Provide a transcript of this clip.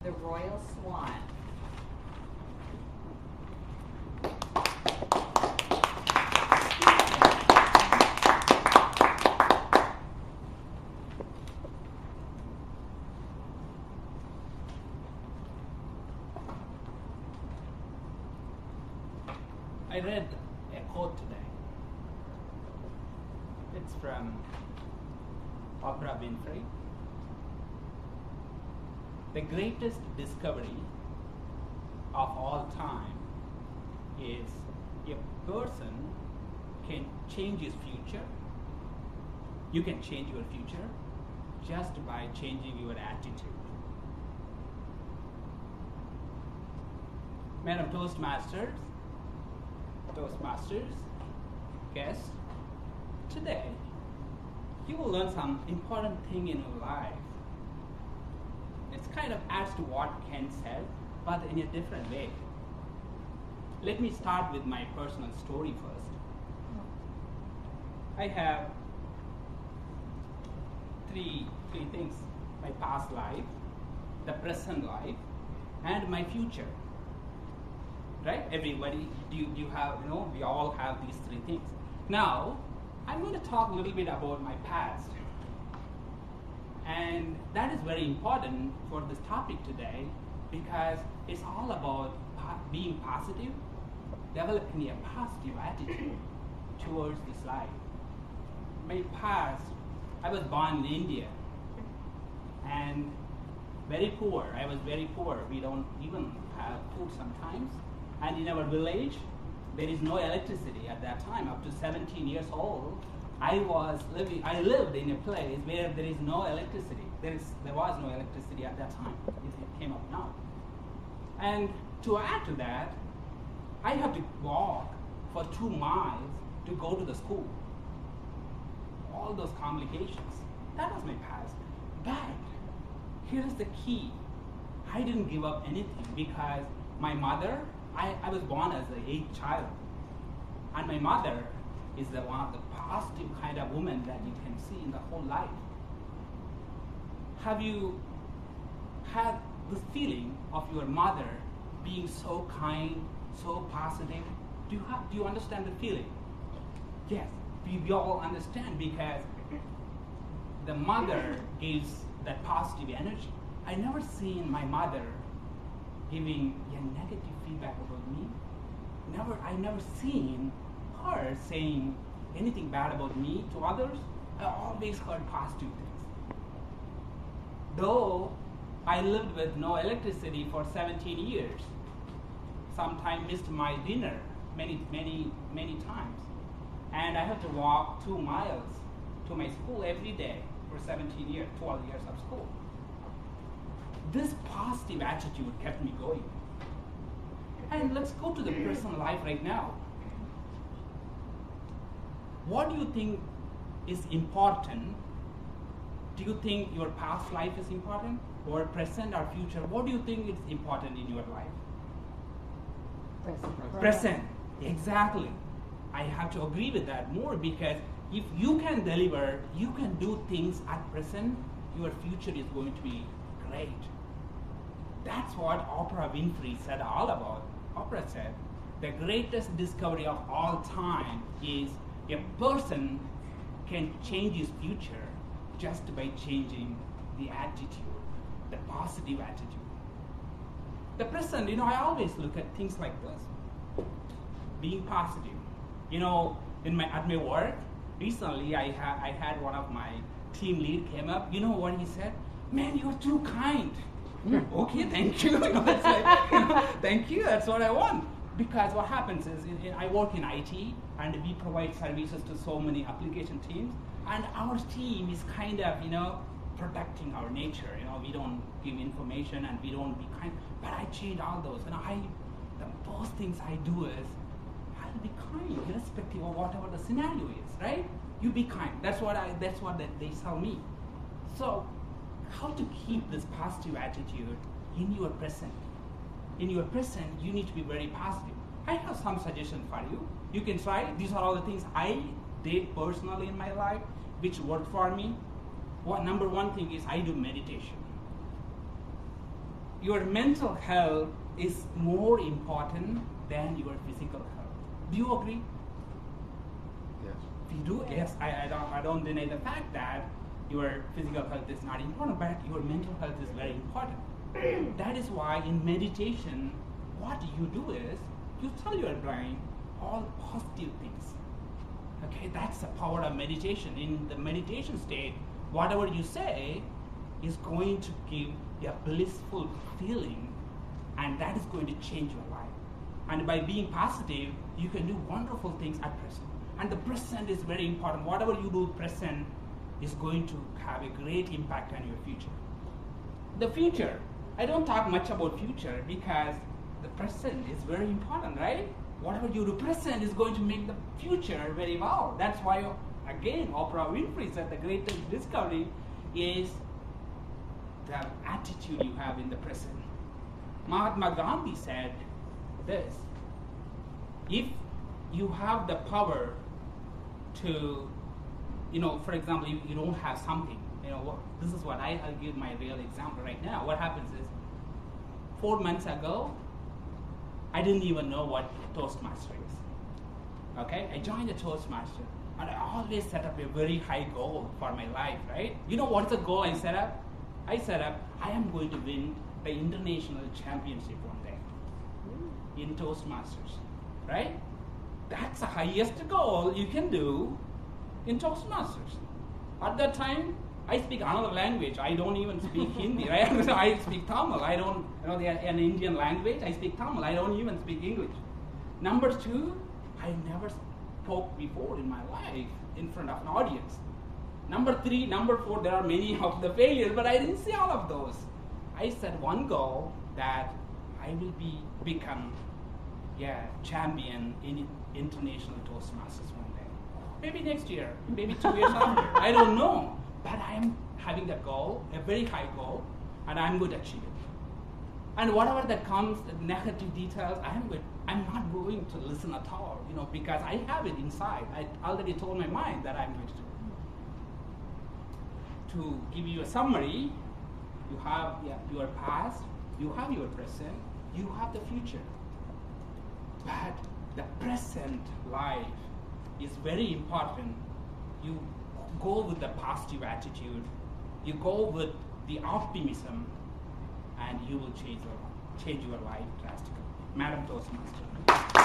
The Royal Swan. I read a quote today. It's from Oprah Winfrey. The greatest discovery of all time is a person can change his future. You can change your future just by changing your attitude. Madam Toastmasters, guests, today you will learn some important thing in your life. It's kind of adds to what Ken said, but in a different way. Let me start with my personal story first. I have three things: my past life, the present life, and my future. Right? Everybody, you have, we all have these three things. Now, I'm going to talk a little bit about my past. And that is very important for this topic today because it's all about being positive, developing a positive attitude towards this life. My past, I was born in India and very poor. I was very poor. We don't even have food sometimes. And in our village, there is no electricity at that time. Up to 17 years old, I lived in a place where there is no electricity. There was no electricity at that time. It came up now. And to add to that, I have to walk for 2 miles to go to the school. All those complications. That was my past. But here is the key. I didn't give up anything because my mother, I was born as the 8th child. And my mother is one of the positive kind of woman that you can see in the whole life. Have you had this feeling of your mother being so kind, so positive? Do you understand the feeling? Yes, we all understand because the mother gives that positive energy. I never seen my mother giving a negative feedback about me. I never seen her saying anything bad about me to others. I always heard positive things. Though I lived with no electricity for 17 years, sometimes missed my dinner many times. And I had to walk 2 miles to my school every day for 17 years, 12 years of school. This positive attitude kept me going. And let's go to the personal life right now. What do you think is important? Do you think your past life is important, or present or future? What do you think is important in your life? Present. Exactly. I have to agree with that more because if you can deliver, you can do things at present, your future is going to be great. That's what Oprah Winfrey said all about. Oprah said, the greatest discovery of all time is a person can change his future just by changing the attitude, the positive attitude. The present, I always look at things like this. Being positive. At my work, recently I had one of my team lead came up. You know what he said? Man, you're too kind. Okay, thank you. It's like, thank you, that's what I want. Because what happens is, I work in IT, and we provide services to so many application teams, and our team is kind of, protecting our nature. We don't give information, and we don't be kind. But I change all those, and the first things I do is, I'll be kind, irrespective of whatever the scenario is, right? You be kind. That's what they tell me. So, how to keep this positive attitude in your present? In your present, you need to be very positive. I have some suggestions for you. You can try. These are all the things I did personally in my life, which worked for me. Number one thing is I do meditation. your mental health is more important than your physical health. Do you agree? Yes. If you do, yes, I don't deny the fact that your physical health is not important, but your mental health is very important. That is why in meditation, what you do is, you tell your brain all positive things. Okay, that's the power of meditation. In the meditation state, whatever you say is going to give a blissful feeling, and that is going to change your life. And by being positive, you can do wonderful things at present. And the present is very important. Whatever you do present is going to have a great impact on your future. The future, I don't talk much about future because the present is very important, right? Whatever you do present is going to make the future very well. That's why, again, Oprah Winfrey said the greatest discovery is the attitude you have in the present. Mahatma Gandhi said this: if you have the power to, for example, you don't have something, this is what I'll give my real example right now. What happens is, 4 months ago, I didn't even know what Toastmaster is. Okay, I joined the Toastmaster, and I always set up a very high goal for my life, right? You know what's the goal I set up? I am going to win the international championship one day in Toastmasters, right? That's the highest goal you can do in Toastmasters. At that time, I speak another language. I don't even speak Hindi, right? I speak Tamil. I don't, an Indian language. I speak Tamil. I don't even speak English. Number 2, I never spoke before in my life in front of an audience. Number 3, number 4, there are many of the failures, but I didn't see all of those. I set one goal that I will become a champion in international Toastmasters one day. Maybe next year, maybe 2 years after. I don't know. But I am having that goal, a very high goal, and I'm going to achieve it. And whatever that comes, the negative details, I'm not going to listen at all, because I have it inside. I already told my mind that I'm going to do it. To give you a summary, you have your past, you have your present, you have the future. But the present life is very important. You go with the positive attitude, you go with the optimism, and you will change your life drastically. Madam Toastmaster.